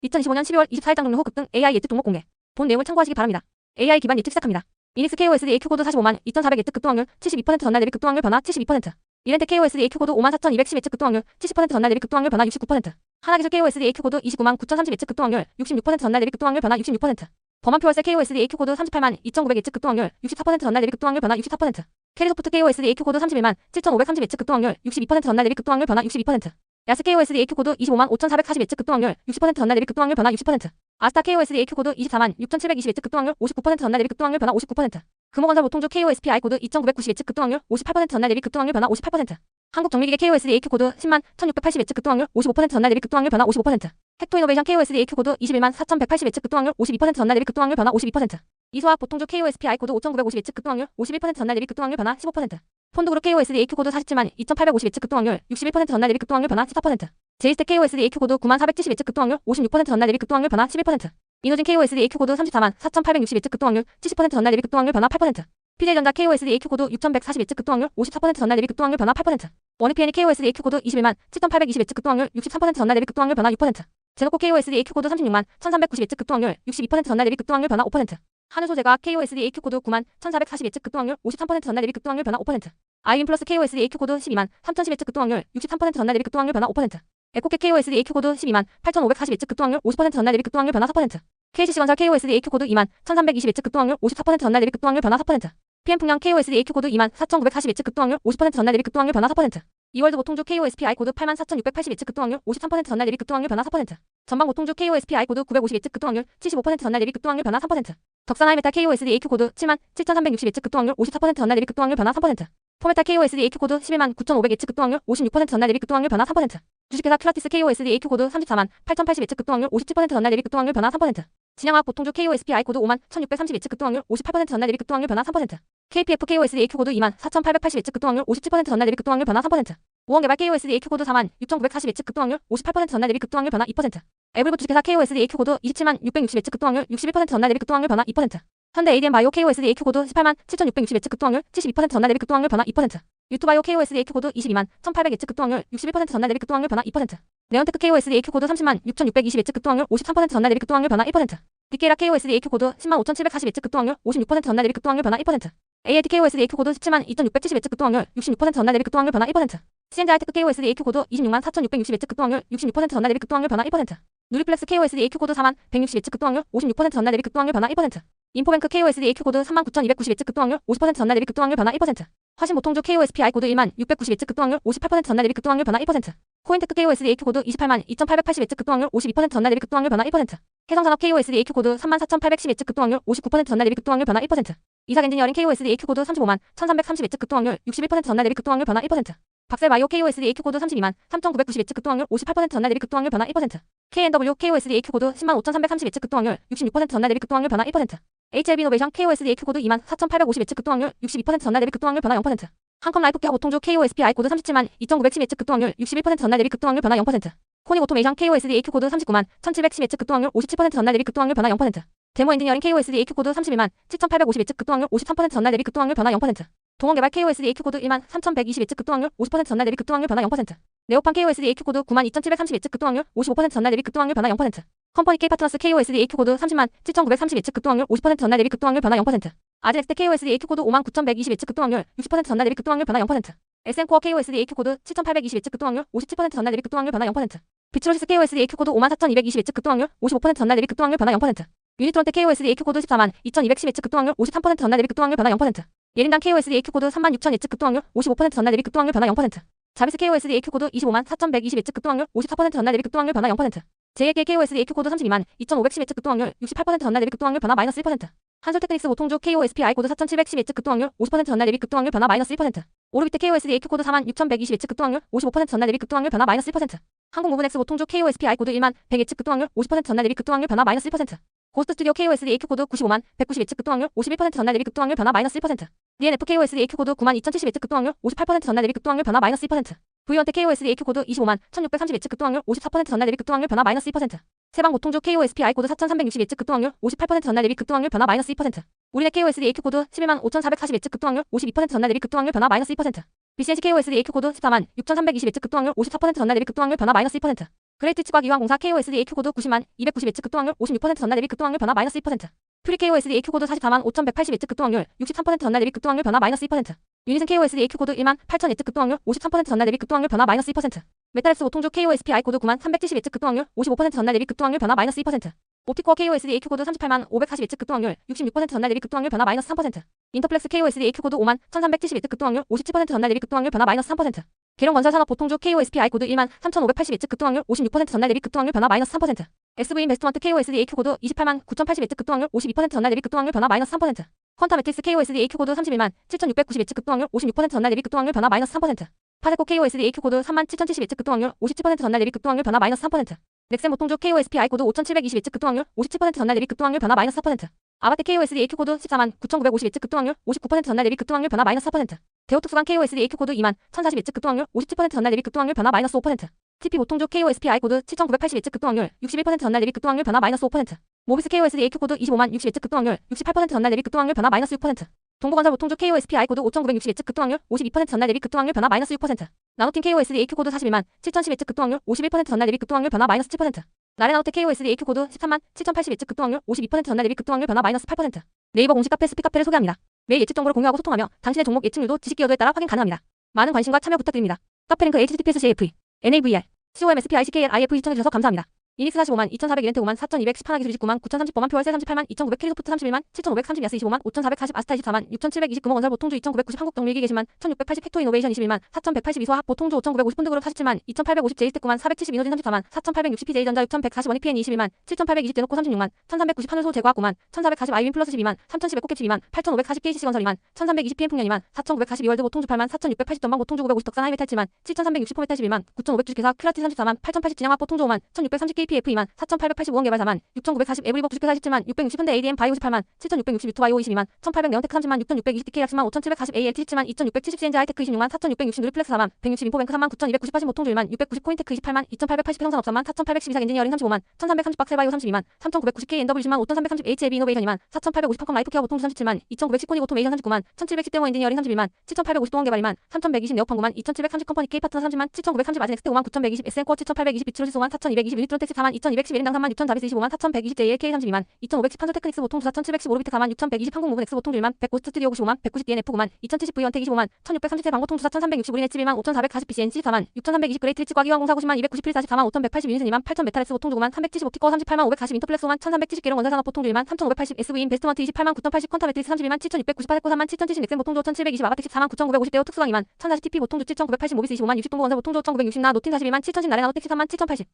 2025년 12월 24일장 종료 후 급등 AI 예측 종목 공개. 본 내용을 참고하시기 바랍니다. AI 기반 예측 시작합니다. 이닉스 KOSD AQ 코드 45만 2,400 예측 급등확률 72% 전날 대비 급등확률 변화 72%. 이렌텍 KOSD AQ 코드 54,210 예측 급등확률 70% 전날 대비 급등확률 변화 69%. 하나기술 KOSD AQ 코드 29만 9,030 예측 급등확률 66% 전날 대비 급등확률 변화 66%. 범한표월세 KOSD AQ 코드 38만 2,900 예측 급등확률 64% 전날 대비 급등확률 변화 64%. 캐리소프트 KOSD AQ 코드 31만 7,530 예측 급등확률 62% 전날 대비 급등확률 변화 62%. 야스 KOSD AQ 코드 25만 5,440 예측 급등확률 60% 전날 대비 급등확률 변화 60%. 아스타 KOSD AQ 코드 24만 6,720 예측 급등확률 59% 전날 대비 급등확률 변화 59%. 금호건설 보통주 KOSPI 코드 2,990 예측 급등확률 58% 전날 대비 급등확률 변화 58%. 한국정밀기계 KOSD AQ 코드 10만 1,680 예측 급등확률 55% 전날 대비 급등확률 변화 55%. 헥토이노베이션 KOSD AQ 코드 21만 4,180 예측 급등확률 52% 전날 대비 급등확률 변화 52%. 이소학 보통주 KOSPI 코드 5,950 예측 급등확률 51% 전날 대비 급등확률 변화 15%. 폰드그룹 KOSD AQ 코드 47만 2,850 예측 급등확률 61% 전날 대비 급등확률 변화 14%. 제이스텍 KOSD AQ 코드 9만 470 예측 급등확률 56% 전날 대비 급등확률 변화 11%. 이노진 KOSD AQ 코드 34만 4,860 예측 급등확률 70% 전날 대비 급등확률 변화 8%. PJ전자 KOSD AQ 코드 6,140 예측 급등확률 54% 전날 대비 급등확률 변화 8%. 원익PN KOSD AQ 코드 21만 7,820 예측 급등확률 63% 전날 대비 급등확률 변화 6%. 제노코 KOSD AQ 코드 36만 1,390 예측 급등확률 62% 전날 대비 급등확률 변화 5%. 한우소재가 KOSD AQ 코드 9만 1,440 예측 급등확률 53% 전날 대비 급등확률 변화 5%. 아이윈플러스 KOSD AQ 코드 12만 3,010 예측 급등확률 63% 전날 대비 급등확률 변화 5%. 에코케 KOSD AQ 코드 12만 8,540 예측 급등확률 50% 전날 대비 급등확률 변화 4%. KCC건설 KOSD AQ 코드 2만 1,320 예측 급등확률 54% 전날 대비 급등확률 변화 4%. PM풍량 KOSD AQ 코드 2만 4,940 예측 급등확률 50% 전날 대비 급등확률 변화 4%. 이월드 보통주 KOSPI 코드 8만 4,680 예측 급등확률 53% 전날 대비 급등확률 변화 4%. 전방 보통주 KOSPI 코드 950 예측 급등확률 75% 전날 대비 급등확률 변화 3%. 덕산하이메탈 KOSD AQ 코드 7만 7,360 예측 급등확률 54% 전날 대비 급등확률 변화 3%. 포메탈 KOSD AQ 코드 11만 9,500 예측 급등확률 56% 전날 대비 급등확률 변화 3%. 주식회사 큐라티스 KOSD AQ 코드 34만 8,080 예측 급등확률 57% 전날 대비 급등확률 변화 3%. 진양화학 보통주 KOSPI 코드 5만 1,630 예측 급등확률 58% 전날 대비 급등확률 변화 3%. KPF KOSD AQ 코드 2만 4,880 예측 급등확률 57% 전날 대비 급등확률 변화 3%. 우원개발 KOSD AQ 코드 4만 6,940 예측 급등확률 58% 전날 대비 급등확률 변화 2%. 에블브 주식회사 KOSD AQ 코드 27만 660 예측 급등확률 61% 전날 대비 급등확률 변화 2%. 현대 ADM 바이오 KOSD AQ 코드 18만 7,660 예측 급등확률 72% 전날 대비 급등확률 변화 2%. 유투바이오 KOSD AQ 코드 22만 1,800 예측 급등확률 61% 전날 대비 급등확률 변화 2%. 네온테크 KOSD AQ 코드 30만 6,620 예측 급등확률 53% 전날 대비 급등확률 변화 1%. 디케이라 KOSD AQ 코드 10만 5,740 예측 급등확률 56% 전날 대비 급등확률 변화 1%. ALT KOSD AQ 코드 17만 2,670 예측 급등확률 66% 전날 대비 급등확률 변화 1%. CNJ 하이테크 KOSD AQ 코드 26만 4,660 예측 급등확률 66% 전날 대비 급등확률 변화 1%. 누리플렉스 KOSD AQ 코드 4만 160 예측 급등확률 56% 전날 대비 급등확률 변화 1%. 인포뱅크 KOSD AQ 코드 39,290 예측 급등확률 50% 전날 대비 급등확률 변화 1%. 화신보통주 KOSPI 코드 1만 690 예측 급등확률 58% 전날 대비 급등확률 변화 1%. 코인테크 KOSD AQ 코드 28만 2,880 예측 급등확률 52% 전날 대비 급등확률 변화 1%. 해성산업 KOSD AQ 코드 34,810 예측 급등확률 59% 전날 대비 급등확률 변화 1%. 이삭엔지니어링 KOSD AQ 코드 35만 1,330 예측 급등확률 61% 전날 대비 급등확률 변화 1%. 박셀바이오 KOSD AQ 코드 32만 3,990 예측 급등확률 58% 전날 대비 급등확률 변화 1%. KNW KOSD AQ 코드 10만 5,330 예측 급등확률 66% 전날 대비 급등확률 변화 1%. HLB이노베이션 KOSD AQ 코드 2만 4,850 예측 급등확률 62% 전날 대비 급등확률 변화 0%. 한컴라이프케어 보통주 KOSPI 코드 37만 2,910 예측 급등확률 61% 전날 대비 급등확률 변화 0%. 코닉 오토메이션 KOSD AQ 코드 39만 1,710 예측 급등확률 57% 전날 대비 급등확률 변화 0%. 데모 엔지니어링 KOSD AQ 코드 31만 7,850 예측 급등확률 53% 전날 대비 급등확률 변화 0%. 동원개발 KOSD AQ 코드 1만 3,120 예측 급등확률 50% 전날 대비 급등확률 변화 0%. 네오판 KOSD AQ 코드 9만 2,730 예측 급등확률 55% 전날 대비 급등확률 변화 0%. 컴퍼니 K파트너스 KOSD AQ 코드 30만 7,930 예측 급등확률 50% 전날 대비 급등확률 변화 0%. 아즈넥스트 KOSD AQ 코드 5만 9,120 예측 급등확률 60% 전날 대비 급등확률 변화 0%. SN코어 KOSD AQ 코드 7,820 예측 급등확률 57% 전날 대비 급등확률 변화 0%. 비츠로시스 KOSD AQ 코드 5만 4,220 예측 급등확률 55% 전날 대비 급등확률 변화 0%. 유니트론텍 KOSD AQ 코드 14만 2,210 예측 급등확률 53% 전날 대비 급등확률 변화 0%. 예린당 KOSD AQ 코드 3만 6,000 예측 급등확률 55% 전날 대비 급등확률 변화 0%. 자비스 KOSD AQ 코드 25만 4,120 예측 급등확률 54% 전날 대비 급등확률 변화 0%. JAK KOSD AQ 코드 32만 2,510 예측 급등확률 68% 전날 대비 급등확률 변화 마이너스 1%. 한솔테크닉스 보통주 KOSPI 코드 4,710 예측 급등확률 50% 전날 대비 급등확률 변화 마이너스 1%. 오르비트 KOSD AQ 코드 4만 6,120 예측 급등확률 55% 전날 대비 급등확률 변화 마이너스 1%. 한국무브넥스 보통주 KOSPI 코드 1만 100 예측 급등확률 50% 전날 대비 급등확률 변화 마이너스 1%. 고스트 스튜디오 KOSD AQ 코드 95만 190 예측 급등확률 51% 전날 대비 급등확률 변화 마이너스 1%. DNF KOSD AQ 코드 9만 2,070 예측 급등확률 58% 전날 대비 급등확률 변화 마이너스 2%. V원텍 KOSD AQ 코드 25만 1,630 예측 급등확률 54% 전날 대비 급등확률 변화 마이너스 2%. 세방 보통주 KOSPI 코드 4,360 예측 급등확률 58% 전날 대비 급등확률 변화 마이너스 2%. 우리네 KOSD AQ 코드 11만 5,440 예측 급등확률 52% 전날 대비 급등확률 변화 마이너스 2%. BCNC KOSD AQ 코드 14만 6,320 예측 급등확률 54% 전날 대비 급등확률 변화 마이너스 2%. 그레이트 치과 기왕공사 KOSD AQ 코드 90만 290H 급등확률 56% 전날 대비 급등확률 변화 마이너스 2%. 퓨리 KOSD AQ 코드 44만 5180H 급등확률 63% 전날 대비 급등확률 변화 마이너스 2%. 유니슨 KOSD AQ 코드 1만 8000H 급등확률 53% 전날 대비 급등확률 변화 마이너스 2%. 메탈랩스 보통주 KOSP I 코드 9만 370H 급등확률 55% 전날 대비 급등확률 변화 마이너스 2%. 옵티코어 KOSD AQ 코드 38만 540H 급등확률 66% 전날 대비 급등확률 변화 마이너스 3%. 인터플렉스 KOSD AQ 코드 5만 1370H 급등확률 57% 전날 대비 급등확률 변화 마이너스 3%. 계룡건설산업 보통주 KOSP I 코드 1만 3580H 급등확률 56% 전날 대비 급등확률 변화 마이너스 3%. SV인베스트먼트 KOSD AQ 코드 28만 9080H 급등확률 52% 전날 대비 급등확률 변화 마이너스 3%. 퀀타매틱스 KOSD AQ 코드 31만 7690H 급등확률 56% 전날 대비 급등확률 변화 마이너스 3%. 파세코 KOSD AQ 코드 3만 7070H 급등확률 57% 전날 대비 급등확률 변화 마이너스 3%. 넥센 보통주 KOSP I 코드 5720H 급등확률 57% 전날 대비 급등확률 변화 마이너스 4%. 아바떼 KOSD AQ 코드 14만 9950H 급등확률 59% 전날 대비 급등확률 변화 마이너스 4%. 대호특수관 KOSD AQ 코드 2만 1040H 급등확률 57% 전날 대비 급등확률 변화 마이너스 5%. TP 보통주 KOSP I 코드 7980H 급등확률 61% 전날 대비 급등확률 변화 마이너스 5%. 모비스 KOSD AQ 코드 25만 60H 급등확률 68% 전날 대비 급등확률 변화 마이너스 6%. 동부건설 보통주 KOSP I 코드 5960H 급등확률 52% 전날 대비 급등확률 변화 마이너스 6%. 나노팀 KOSD AQ 코드 41만 7010H 급등확률 51% 전날 대비 급등확률 변화 마이너스 7%. 나레나우텍 KOSD AQ 코드 13만 7080H 급등확률 52% 전날 대비 급등확률 변화 마이너스 8%. 네이버 공식 카페 스피카페를 소개합니다. 매일 예측 정보를 공유하고 소통하며 당신의 종목 예측률도 지식 기여도에 따라 확인 가능합니다. 많은 관심과 참여 부탁드립니다. 카페 링크 https://jf NAVR COMSPICKLIF 시청해주셔서 감사합니다. 이닉스 45만 2400 이렌트 5만 4210 판하기 29만 9030 포만표 월세 38만 2900 캐리소프트 31만 7530 야스 25만 5440 아스타 24만 6720 금호건설 보통주 2990 한국정밀기 계시만 1680 헥토 이노베이션 21만 4182 소합 보통주 5950 펀드그룹 47만 2850 제이스텍 9만 470 이노진 34만 4860 PJ전자 6140 원익PN 21만 7820 제노코 36만 1390 하늘소 제과학 9만 1440 아이윈 플러스 12만 3110 코캡 12만 8540 KCC건설 2만 1320 PM 풍년 2만 4940 이월드 보통주 8만 4680 전방 보통주 950 덕산 하이메탈 7만 7360 포메탈 11만 9500 주식회사 클라티 34만 8080 진양화 보통주 5만 1630 KPF 2만 4885원 개발 4만 6940 에브리버 주식회사 17만 660 현대 ADM 바이오 18만 7660 유튜브 IO 22만 1800 네온테크 30만 6620 DK 약수만 5740 ALT 17만 2670 CNG 하이테크 26만 4660 누리플렉스 4만 160 인포뱅크 3만 9290 보통주 1만 690 코인테크 28만 2880 해성산업 3만 4312 엔지니어링 35만 1330 박셀바이오 32만 3990 KNW 10만 5330 HAB 이노베이션 2만 4850 펑컴 라이프케어 보통주 37만 2910 코닉 오토메이션 39만 1710 데모 엔지니어링 31만 7850 동원 개발 2만 3120 네오펑 9만 2730 컴퍼니 K파트너 30만 7930 아즈넥스트 5만 9120 SN코어 7820 비트로시스 5만 4220 유니트론텍스 4만 2211 인당 3만 6425 25만 4120 JLK 32만 2510 판솔테크닉스 보통주 4715 오르비트 4만 6120 한국무브 넥스 보통주 1만 100 고스트디오 95만 190 DNF 9만 2070 V원텍 25만 1630세 방보통주 4360 우리넷 12만 5440 BCNC 4만 6320 그레이트 리치 과기왕공사 90만 290 44만 5180 유니슨 2만 8000 메탈렉스 보통주 9만 370 옵티코 38만 540 인터플렉스 5만 1370 계룡건설산업 보통주 1만 3580 SV인베스트먼트 28만 9080 퀀타매트릭스 32만 7690 파세코 3만 7070 넥센 보통주 1720 아바텍 14만 9950 데오 특수강 2만 1040 TP 보통주 7980 모비스 25만 60 동부건설 보통주 1960 나 노틴 41만 7010 나레나노텍 13만 7080